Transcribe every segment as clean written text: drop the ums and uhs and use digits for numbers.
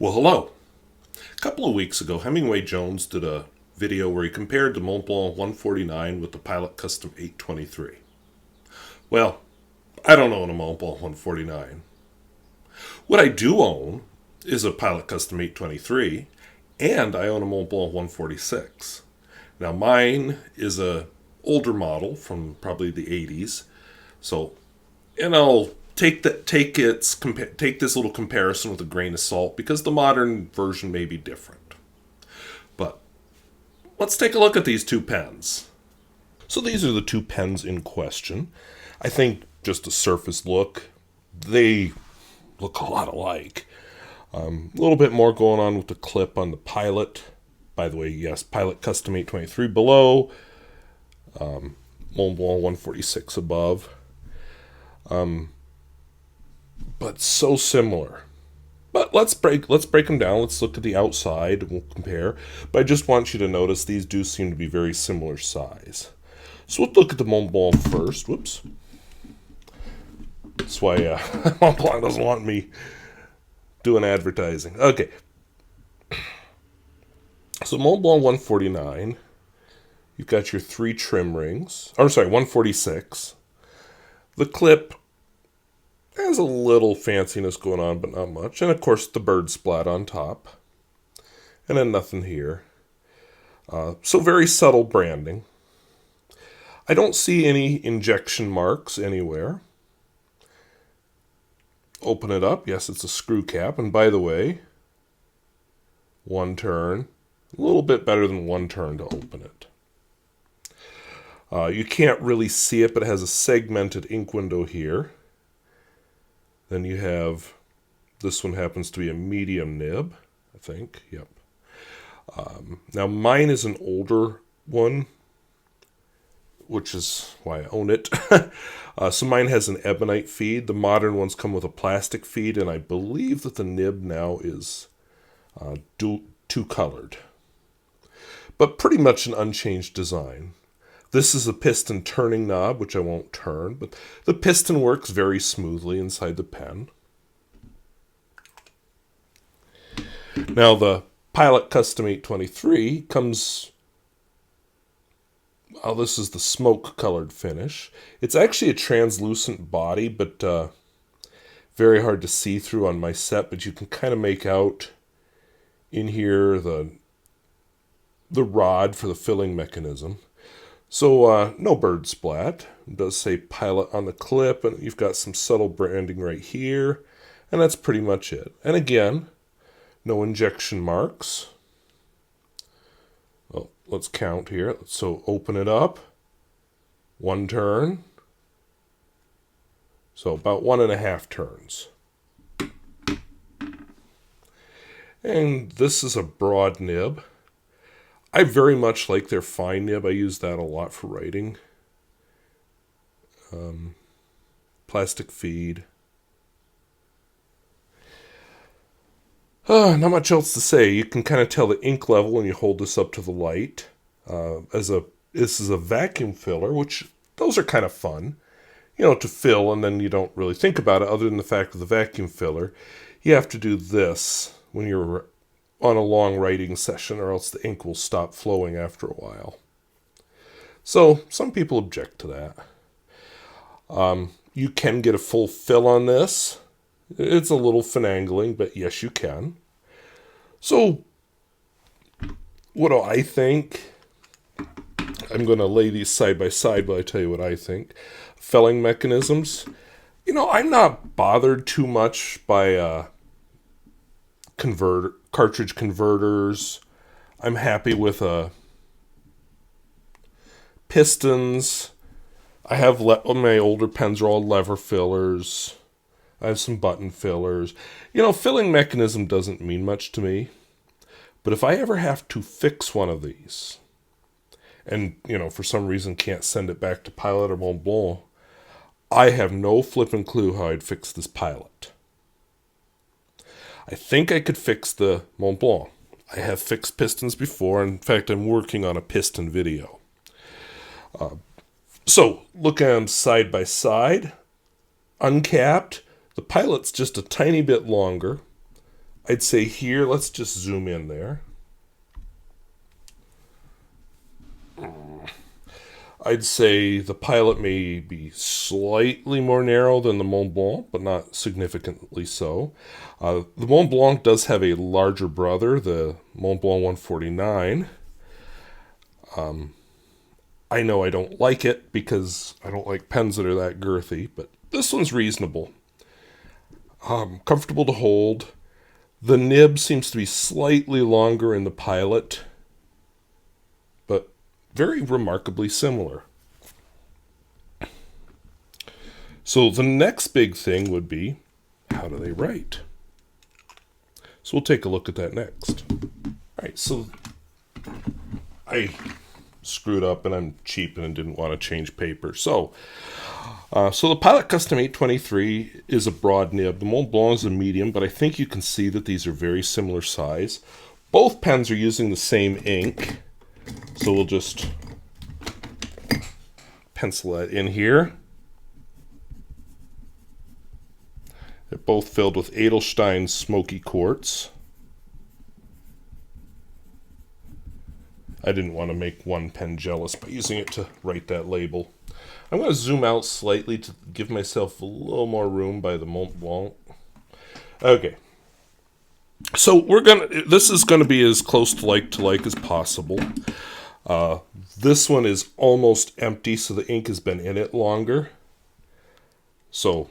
Well, hello. A couple of weeks ago, Hemingway Jones did a video where he compared the Montblanc 149 with the Pilot Custom 823. Well, I don't own a Montblanc 149. What I do own is a Pilot Custom 823, and I own a Montblanc 146. Now, mine is a older model from probably the 80s, so, and I'll take this little comparison with a grain of salt because the modern version may be different. But let's take a look at these two pens. So these are the two pens in question. I think just a surface look, they look a lot alike. A little bit more going on with the clip on the Pilot. By the way, yes, Pilot Custom 823 below, Montblanc 146 above. But so similar. But let's break them down. Let's look at the outside and we'll compare. But I just want you to notice these do seem to be very similar size. So let's look at the Montblanc first. Whoops. That's why Montblanc doesn't want me doing advertising. Okay. So Montblanc 149, you've got your 3 trim rings. 146. The clip has a little fanciness going on, but not much. And, of course, the bird splat on top. And then nothing here. So very subtle branding. I don't see any injection marks anywhere. Open it up. Yes, it's a screw cap. And, by the way, one turn. A little bit better than one turn to open it. You can't really see it, but it has a segmented ink window here. Then you have, this one happens to be a medium nib, I think. Yep. Now mine is an older one, which is why I own it. So mine has an ebonite feed. The modern ones come with a plastic feed, and I believe that the nib now is two-colored. But pretty much an unchanged design. This is a piston turning knob, which I won't turn, but the piston works very smoothly inside the pen. Now the Pilot Custom 823 comes, well, this is the smoke-colored finish. It's actually a translucent body, but very hard to see through on my set, but you can kind of make out in here the rod for the filling mechanism. So, no bird splat. It does say Pilot on the clip, and you've got some subtle branding right here, and that's pretty much it. And again, no injection marks. Well, let's count here. So, open it up. One turn. So, about 1.5 turns. And this is a broad nib. I very much like their fine nib. I use that a lot for writing. Plastic feed. Not much else to say. You can kind of tell the ink level when you hold this up to the light. This is a vacuum filler, which those are kind of fun, to fill, and then you don't really think about it other than the fact of the vacuum filler. You have to do this when you're on a long writing session, or else the ink will stop flowing after a while. So some people object to that. You can get a full fill on this. It's a little finagling, but yes, you can. So what do I think? I'm going to lay these side by side while I tell you what I think. Felling mechanisms. I'm not bothered too much by cartridge converters. I'm happy with pistons. I have my older pens are all lever fillers. I have some button fillers. Filling mechanism doesn't mean much to me. But if I ever have to fix one of these, and, for some reason can't send it back to Pilot or Montblanc, I have no flipping clue how I'd fix this Pilot. I think I could fix the Montblanc. I have fixed pistons before. In fact, I'm working on a piston video. So, look at them side by side. Uncapped. The Pilot's just a tiny bit longer. I'd say here, let's just zoom in there. I'd say the Pilot may be slightly more narrow than the Montblanc, but not significantly so. The Montblanc does have a larger brother, the Montblanc 149. I know I don't like it because I don't like pens that are that girthy, but this one's reasonable. Comfortable to hold. The nib seems to be slightly longer in the Pilot, but very remarkably similar. So the next big thing would be, how do they write? So we'll take a look at that next. All right, so I screwed up and I'm cheap and didn't want to change paper. So the Pilot Custom 823 is a broad nib. The Montblanc is a medium, but I think you can see that these are very similar size. Both pens are using the same ink. So we'll just pencil that in here. They're both filled with Edelstein smoky quartz. I didn't want to make one pen jealous by using it to write that label. I'm going to zoom out slightly to give myself a little more room by the Montblanc. Okay. So this is going to be as close to like as possible. This one is almost empty, so the ink has been in it longer. So,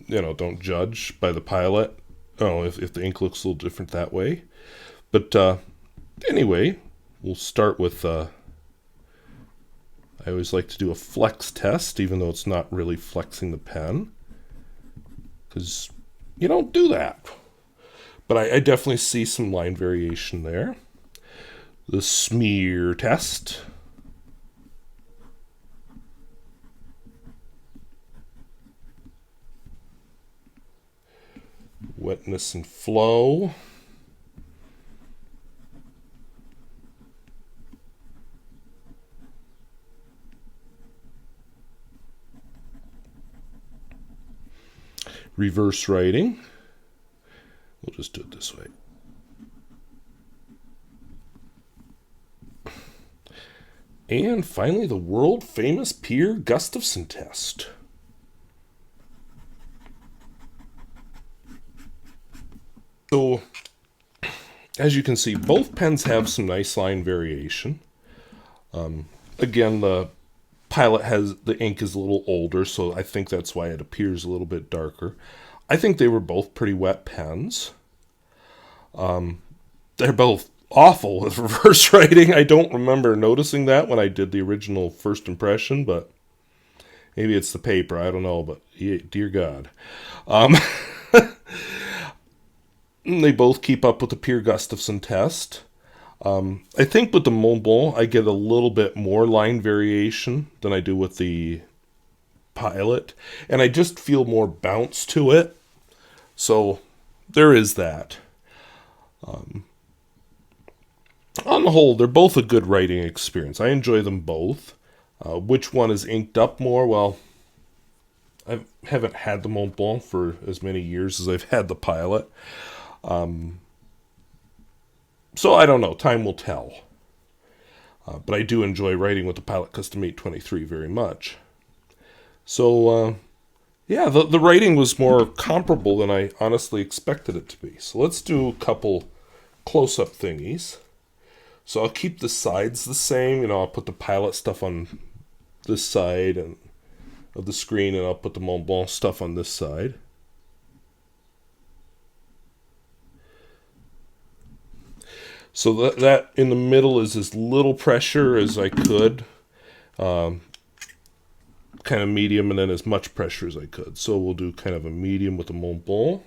don't judge by the Pilot. Oh, if the ink looks a little different that way. But anyway, we'll start with, I always like to do a flex test, even though it's not really flexing the pen. Because you don't do that. But I definitely see some line variation there. The smear test. Wetness and flow. Reverse writing. We'll just do it this way. And finally, the world-famous Peer Gustafson test. So, as you can see, both pens have some nice line variation. Again, the Pilot the ink is a little older, so I think that's why it appears a little bit darker. I think they were both pretty wet pens. They're both awful with reverse writing. I don't remember noticing that when I did the original first impression, but maybe it's the paper. I don't know, but dear God. They both keep up with the Peer Gustafson test. I think with the Montblanc, I get a little bit more line variation than I do with the Pilot, and I just feel more bounce to it. So there is that. On the whole, they're both a good writing experience. I enjoy them both. Which one is inked up more? Well, I haven't had the Montblanc for as many years as I've had the Pilot. So I don't know. Time will tell. But I do enjoy writing with the Pilot Custom 823 very much. So, yeah, the writing was more comparable than I honestly expected it to be. So let's do a couple close-up thingies. So I'll keep the sides the same. I'll put the Pilot stuff on this side of the screen, and I'll put the Montblanc stuff on this side. So that in the middle is as little pressure as I could. Kind of medium, and then as much pressure as I could. So we'll do kind of a medium with the Montblanc.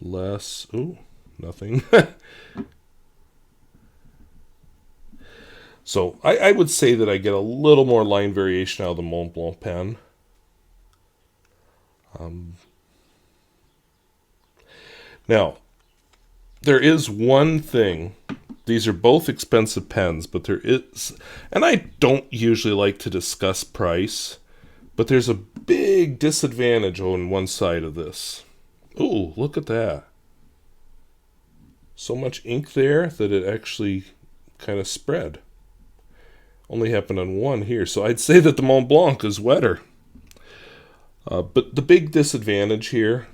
Less. Ooh, nothing. So I would say that I get a little more line variation out of the Montblanc pen. Now, there is one thing. These are both expensive pens, but there is, and I don't usually like to discuss price, but there's a big disadvantage on one side of this. Oh, look at that. So much ink there that it actually kind of spread. Only happened on one here, so I'd say that the Montblanc is wetter. But the big disadvantage here,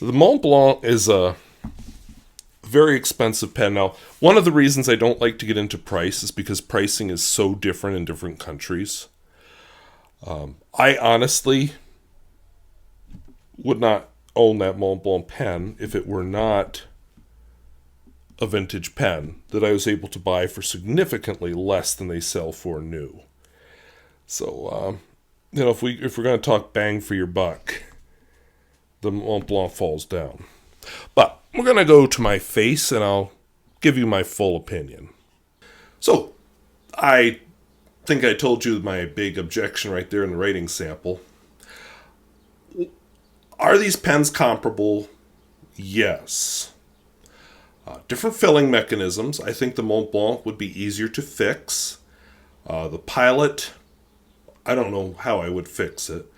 the Montblanc is a very expensive pen. Now, one of the reasons I don't like to get into price is because pricing is so different in different countries. I honestly would not own that Montblanc pen if it were not a vintage pen that I was able to buy for significantly less than they sell for new. So, if we're going to talk bang for your buck, the Montblanc falls down. But we're going to go to my face and I'll give you my full opinion. So, I think I told you my big objection right there in the writing sample. Are these pens comparable? Yes. Different filling mechanisms. I think the Montblanc would be easier to fix. The Pilot, I don't know how I would fix it.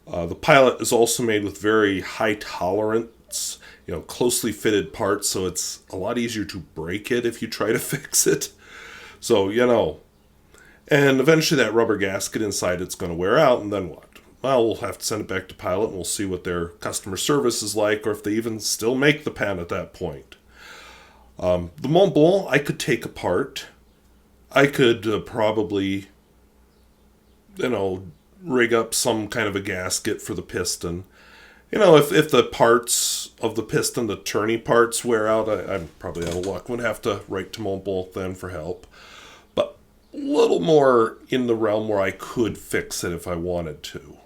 The Pilot is also made with very high tolerance, closely fitted parts, so it's a lot easier to break it if you try to fix it. So, and eventually that rubber gasket inside it's going to wear out, and then what? Well, we'll have to send it back to Pilot, and we'll see what their customer service is like, or if they even still make the pen at that point. The Montblanc, I could take apart. I could probably, rig up some kind of a gasket for the piston. If the parts of the piston, the turning parts wear out, I'm probably out of luck. Would have to write to Montblanc then for help. But a little more in the realm where I could fix it if I wanted to.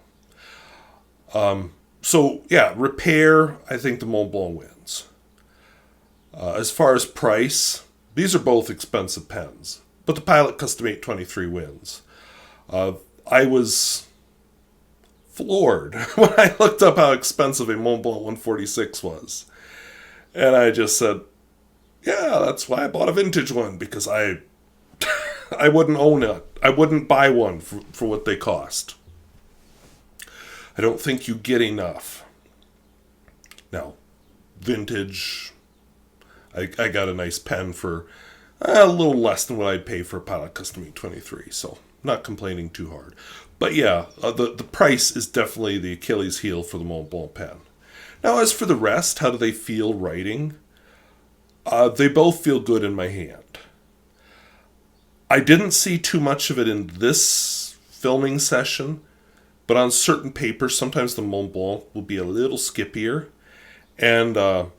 Repair, I think the Montblanc wins. As far as price, these are both expensive pens, but the Pilot Custom 823 wins. I was floored when I looked up how expensive a Montblanc 146 was. And I just said, yeah, that's why I bought a vintage one, because I wouldn't own it. I wouldn't buy one for what they cost. I don't think you get enough. Now, vintage, I got a nice pen for a little less than what I'd pay for a Pilot Custom 823, so not complaining too hard. But yeah, the price is definitely the Achilles heel for the Montblanc pen. Now, as for the rest, how do they feel writing? They both feel good in my hand. I didn't see too much of it in this filming session, but on certain papers, sometimes the Montblanc will be a little skippier. And it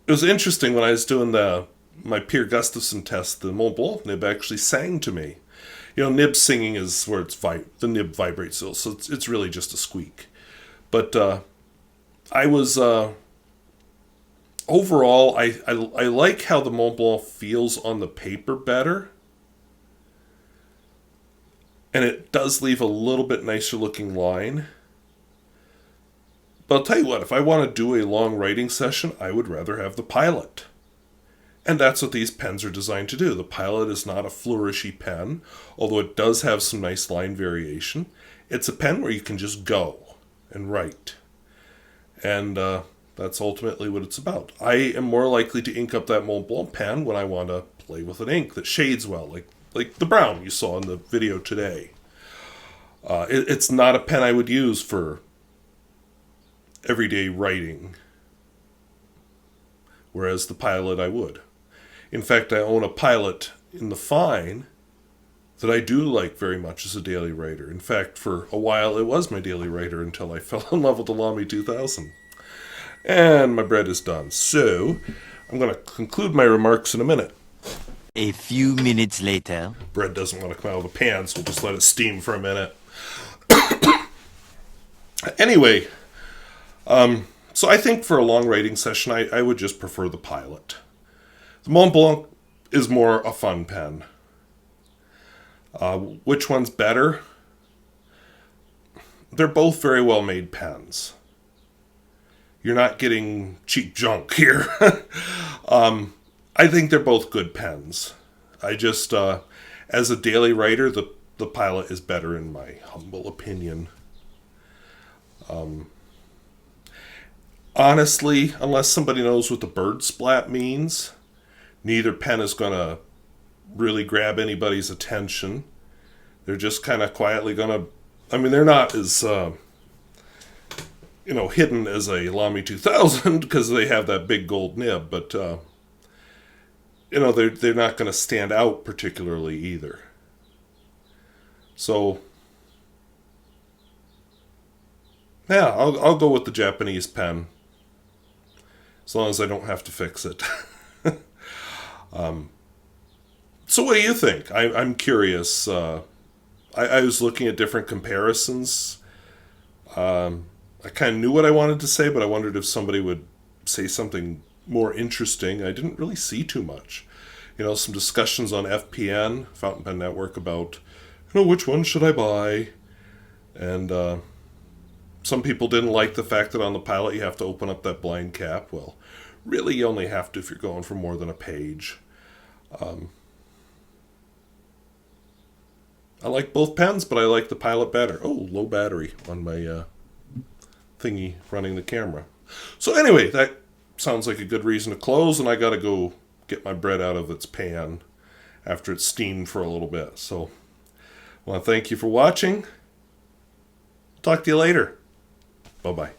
was interesting when I was doing my Pierre Gustafson test, the Montblanc nib actually sang to me. Nib singing is where the nib vibrates still, so it's really just a squeak. But I was overall, I like how the Montblanc feels on the paper better. And it does leave a little bit nicer looking line. But I'll tell you what, if I want to do a long writing session, I would rather have the Pilot. And that's what these pens are designed to do. The Pilot is not a flourishy pen, although it does have some nice line variation. It's a pen where you can just go and write. And that's ultimately what it's about. I am more likely to ink up that Montblanc pen when I want to play with an ink that shades well, like the brown you saw in the video today. It's not a pen I would use for everyday writing, whereas the Pilot I would. In fact, I own a Pilot in the fine that I do like very much as a daily writer. In fact, for a while it was my daily writer until I fell in love with the Lamy 2000. And my bread is done. So, I'm going to conclude my remarks in a minute. A few minutes later. Bread doesn't want to come out of the pan, so we'll just let it steam for a minute. Anyway, so I think for a long writing session, I would just prefer the Pilot. The Montblanc is more a fun pen. Which one's better? They're both very well made pens. You're not getting cheap junk here. I think they're both good pens. I just, as a daily writer, the the Pilot is better in my humble opinion. Honestly, unless somebody knows what the bird splat means, neither pen is going to really grab anybody's attention. They're just kind of quietly going to... I mean, they're not as, hidden as a Lamy 2000 because they have that big gold nib, but, they're not going to stand out particularly either. So, yeah, I'll go with the Japanese pen. As long as I don't have to fix it. So what do you think? I'm curious. I was looking at different comparisons. I kind of knew what I wanted to say, but I wondered if somebody would say something more interesting. I didn't really see too much. Some discussions on FPN, Fountain Pen Network, about, which one should I buy? And some people didn't like the fact that on the Pilot you have to open up that blind cap. Well, really you only have to if you're going for more than a page. I like both pens, but I like the Pilot better. Oh, low battery on my thingy running the camera. So anyway, that sounds like a good reason to close, and I gotta go get my bread out of its pan after it's steamed for a little bit. So I want to thank you for watching. Talk to you later. Bye-bye.